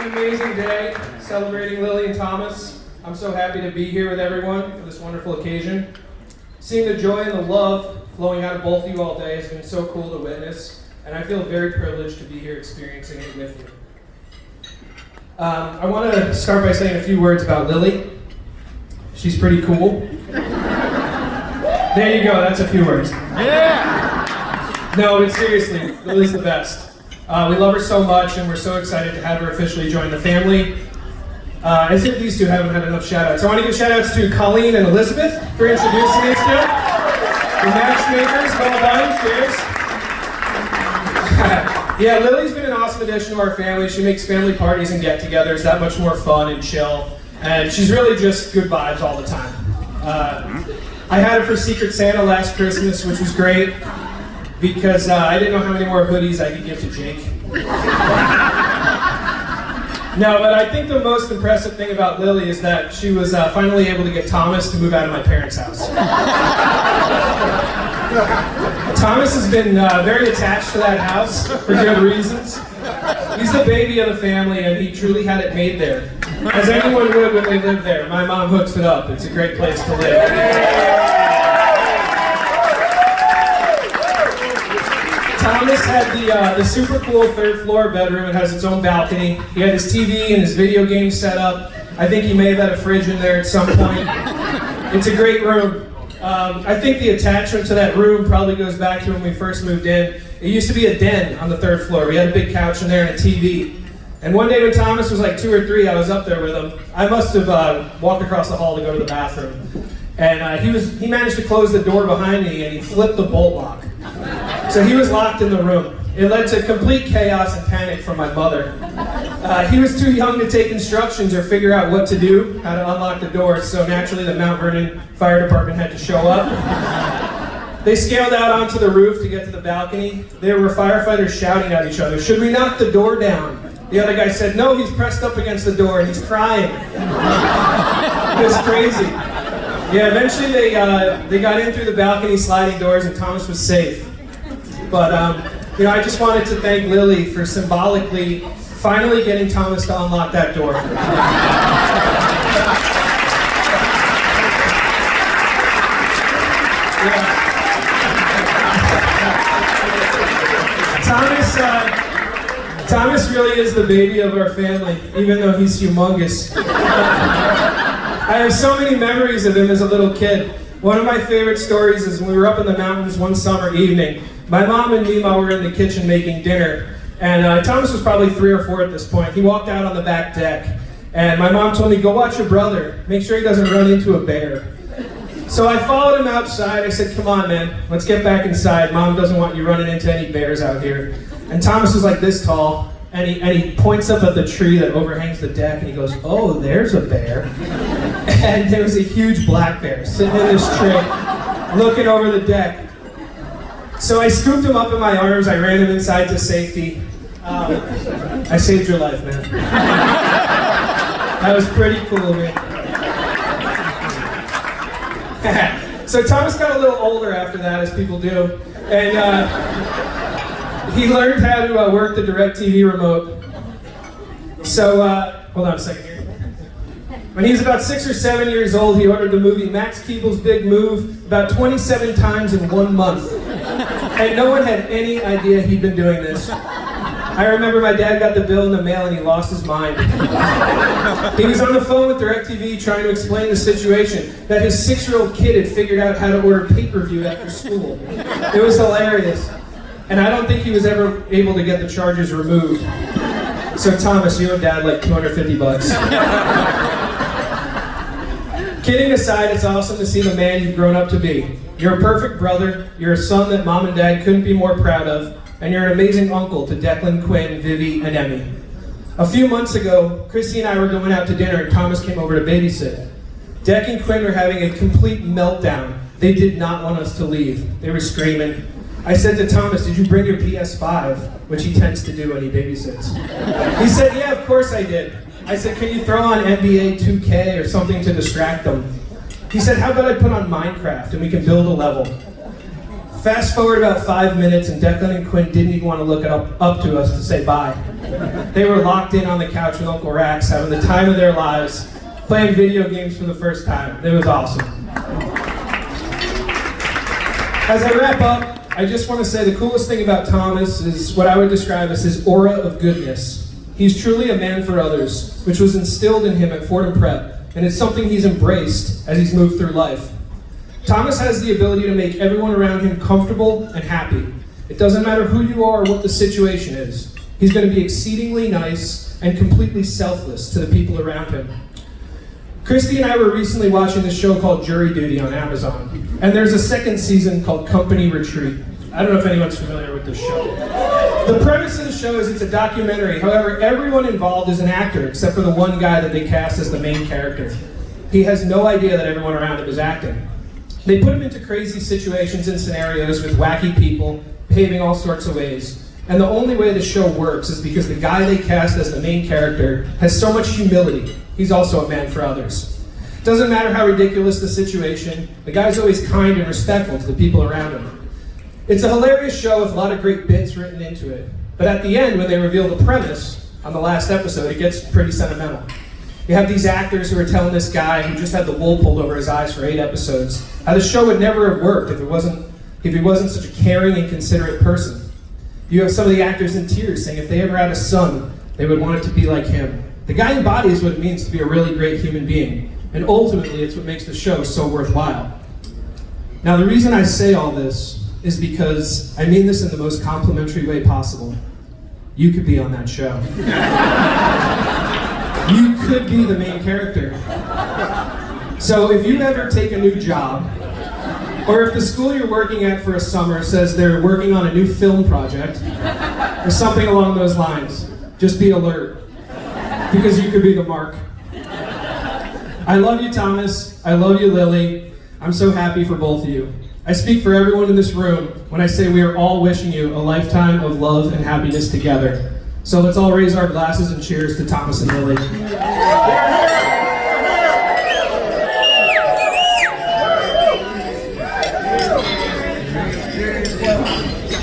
an amazing day celebrating Lily and Thomas. I'm so happy to be here with everyone for this wonderful occasion. Seeing the joy and the love flowing out of both of you all day has been so cool to witness, and I feel very privileged to be here experiencing it with you. I want to start by saying a few words about Lily. She's pretty cool. There you go, that's a few words. Yeah! No, but seriously, Lily's the best. We love her so much, and we're so excited to have her officially join the family. I think these two haven't had enough shout-outs. I want to give shout-outs to Colleen and Elizabeth for introducing these two. The matchmakers, well done, cheers. Yeah, Lily's been an awesome addition to our family. She makes family parties and get-togethers that much more fun and chill. And she's really just good vibes all the time. I had her for Secret Santa last Christmas, which was great, because I didn't know how many more hoodies I could give to Jake. No, but I think the most impressive thing about Lily is that she was finally able to get Thomas to move out of my parents' house. Thomas has been very attached to that house for good reasons. He's the baby of the family, and he truly had it made there. As anyone would when they live there. My mom hooks it up. It's a great place to live. Thomas had the super cool third floor bedroom. It has its own balcony. He had his TV and his video game set up. I think he may have had a fridge in there at some point. It's a great room. I think the attachment to that room probably goes back to when we first moved in. It used to be a den on the third floor. We had a big couch in there and a TV. And one day when Thomas was like 2 or 3, I was up there with him. I must have walked across the hall to go to the bathroom. And he managed to close the door behind me, and he flipped the bolt lock. So he was locked in the room. It led to complete chaos and panic from my mother. He was too young to take instructions or figure out what to do, how to unlock the door, so naturally the Mount Vernon Fire Department had to show up. They scaled out onto the roof to get to the balcony. There were firefighters shouting at each other, "Should we knock the door down?" The other guy said, "No, he's pressed up against the door and he's crying." It was crazy. Yeah, eventually they got in through the balcony sliding doors and Thomas was safe. But I just wanted to thank Lily for symbolically finally getting Thomas to unlock that door. Thomas really is the baby of our family, even though he's humongous. I have so many memories of him as a little kid. One of my favorite stories is when we were up in the mountains one summer evening. My mom and Mima were in the kitchen making dinner, and Thomas was probably 3 or 4 at this point. He walked out on the back deck, and my mom told me, "Go watch your brother. Make sure he doesn't run into a bear." So I followed him outside. I said, "Come on, man, let's get back inside. Mom doesn't want you running into any bears out here." And Thomas was like this tall, and he points up at the tree that overhangs the deck, and he goes, "Oh, there's a bear." And there was a huge black bear sitting in this tree, looking over the deck. So I scooped him up in my arms. I ran him inside to safety. I saved your life, man. That was pretty cool of me. So Thomas got a little older after that, as people do, and he learned how to work the DirecTV remote. So, hold on a second here. When he was about 6 or 7 years old, he ordered the movie Max Keeble's Big Move about 27 times in 1 month. And no one had any idea he'd been doing this. I remember my dad got the bill in the mail and he lost his mind. He was on the phone with DirecTV trying to explain the situation, that his 6-year-old kid had figured out how to order pay-per-view after school. It was hilarious. And I don't think he was ever able to get the charges removed. So Thomas, you owe Dad like $250. Kidding aside, it's awesome to see the man you've grown up to be. You're a perfect brother, you're a son that Mom and Dad couldn't be more proud of, and you're an amazing uncle to Declan, Quinn, Vivi, and Emmy. A few months ago, Christy and I were going out to dinner and Thomas came over to babysit. Dec and Quinn were having a complete meltdown. They did not want us to leave. They were screaming. I said to Thomas, "Did you bring your PS5?" Which he tends to do when he babysits. He said, "Yeah, of course I did." I said, "Can you throw on NBA 2K or something to distract them?" He said, "How about I put on Minecraft and we can build a level?" Fast forward about 5 minutes, and Declan and Quinn didn't even want to look up to us to say bye. They were locked in on the couch with Uncle Rax, having the time of their lives, playing video games for the first time. It was awesome. As I wrap up, I just want to say the coolest thing about Thomas is what I would describe as his aura of goodness. He's truly a man for others, which was instilled in him at Fordham Prep, and it's something he's embraced as he's moved through life. Thomas has the ability to make everyone around him comfortable and happy. It doesn't matter who you are or what the situation is. He's going to be exceedingly nice and completely selfless to the people around him. Christy and I were recently watching this show called Jury Duty on Amazon, and there's a second season called Company Retreat. I don't know if anyone's familiar with this show. The premise of the show is it's a documentary. However, everyone involved is an actor except for the one guy that they cast as the main character. He has no idea that everyone around him is acting. They put him into crazy situations and scenarios with wacky people, behaving all sorts of ways. And the only way the show works is because the guy they cast as the main character has so much humility. He's also a man for others. Doesn't matter how ridiculous the situation, the guy's always kind and respectful to the people around him. It's a hilarious show with a lot of great bits written into it. But at the end, when they reveal the premise on the last episode, it gets pretty sentimental. You have these actors who are telling this guy who just had the wool pulled over his eyes for 8 episodes how the show would never have worked if he wasn't such a caring and considerate person. You have some of the actors in tears saying if they ever had a son, they would want it to be like him. The guy embodies what it means to be a really great human being, and ultimately it's what makes the show so worthwhile. Now the reason I say all this is because I mean this in the most complimentary way possible. You could be on that show. You could be the main character. So if you ever take a new job, or if the school you're working at for a summer says they're working on a new film project, or something along those lines, just be alert, because you could be the mark. I love you, Thomas. I love you, Lily. I'm so happy for both of you. I speak for everyone in this room when I say we are all wishing you a lifetime of love and happiness together. So let's all raise our glasses and cheers to Thomas and Lily.